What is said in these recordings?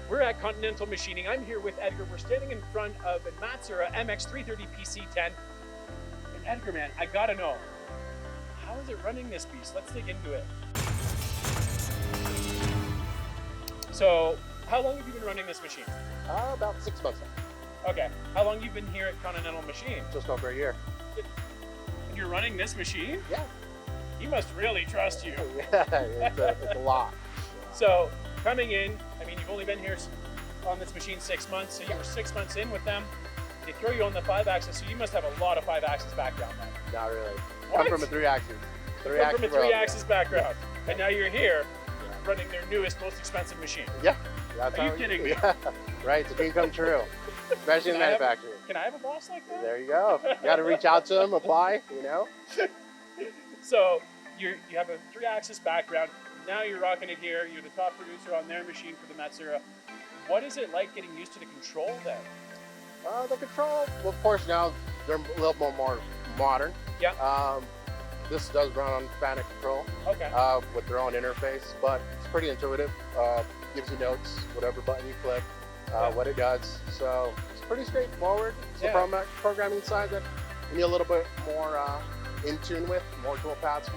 We're at Continental Machining. I'm here with Edgar. We're standing in front of a Matsuura MX-330 PC10. And Edgar, man, I gotta know, how is it running this beast? Let's dig into it. So, how long have you been running this machine? About 6 months now. Okay. How long have you been here at Continental Machining? Just over a year. And you're running this machine? Yeah. He must really trust you. Yeah, it's a lot. So, coming in, I mean, you've only been here on this machine 6 months, so you were 6 months in with them. They throw you on the 5-axis, so you must have a lot of 5-axis background then. Not really. What? Come from a 3-axis. From a 3-axis background. Yeah. And now you're here running their newest, most expensive machine. Yeah. Are you kidding me? Yeah. Right, it's a dream come true. Especially in manufacturing. Can I have a boss like that? There you go. You got to reach out to them, apply, you know? So you have a 3-axis background. Now you're rocking it here. You're the top producer on their machine for the Matsuura. What is it like getting used to the control then? The control, well, of course, now they're a little more modern. Yeah. This does run on FANUC control. Okay. With their own interface, but it's pretty intuitive. Gives you notes, whatever button you click, what it does. So it's pretty straightforward. It's the programming side that you need a little bit more in tune with, more tool paths,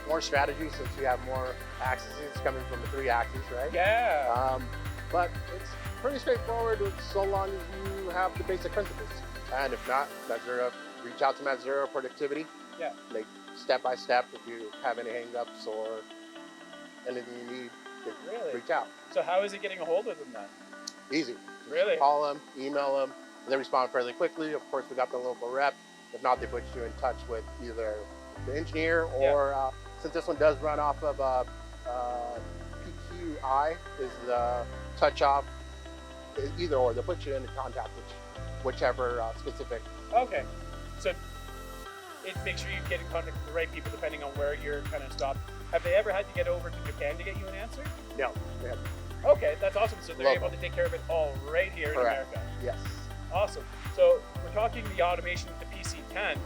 more strategy, since you have more axes coming from the 3-axis, right? Yeah. But it's pretty straightforward so long as you have the basic principles. And if not, Matsuura, reach out to Matsuura Productivity. Yeah. Like step by step, if you have any hang-ups or anything you need, reach out. So how is it getting a hold of them then? Easy. Really? Call them, email them. They respond fairly quickly. Of course, we got the local rep. If not, they put you in touch with either the engineer or, since this one does run off of PQI, is the touch off, either or. They'll put you in contact with whichever specific. Okay. So it makes sure you get in contact with the right people depending on where you're kind of stopped. Have they ever had to get over to Japan to get you an answer? No, they haven't. Okay, that's awesome. So they're able to take care of it all right here in America. Yes. Awesome. So we're talking the automation with the PC10.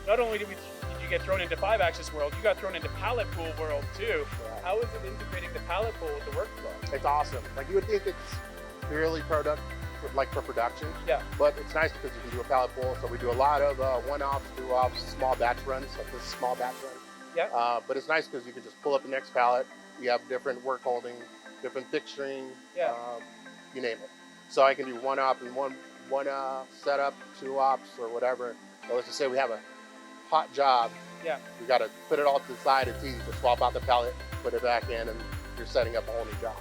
Not only did you get thrown into 5-axis world, you got thrown into pallet pool world too. Yeah. How is it integrating the pallet pool with the workflow? It's awesome. Like, you would think it's purely for production. Yeah. But it's nice because you can do a pallet pool. So we do a lot of 1-offs, 2-offs, small batch runs. Like this small batch run. Yeah. But it's nice because you can just pull up the next pallet. You have different work holding, different fixturing. Yeah. You name it. So I can do 1-op and one setup, 2-ops or whatever. So let's just say we have a hot job. Yeah. We got to put it all to the side. It's easy to swap out the pallet, put it back in, and you're setting up a whole new job.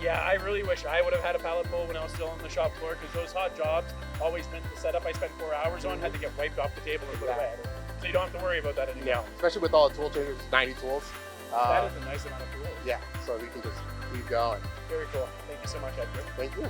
Yeah, I really wish I would have had a pallet pool when I was still on the shop floor, because those hot jobs always meant the setup I spent 4 hours on had to get wiped off the table and put away. So you don't have to worry about that anymore. Yeah, especially with all the tool changes, 90 tools. That is a nice amount of tools. Yeah, so we can just keep going. Very cool. Thank you so much, Edgar. Thank you.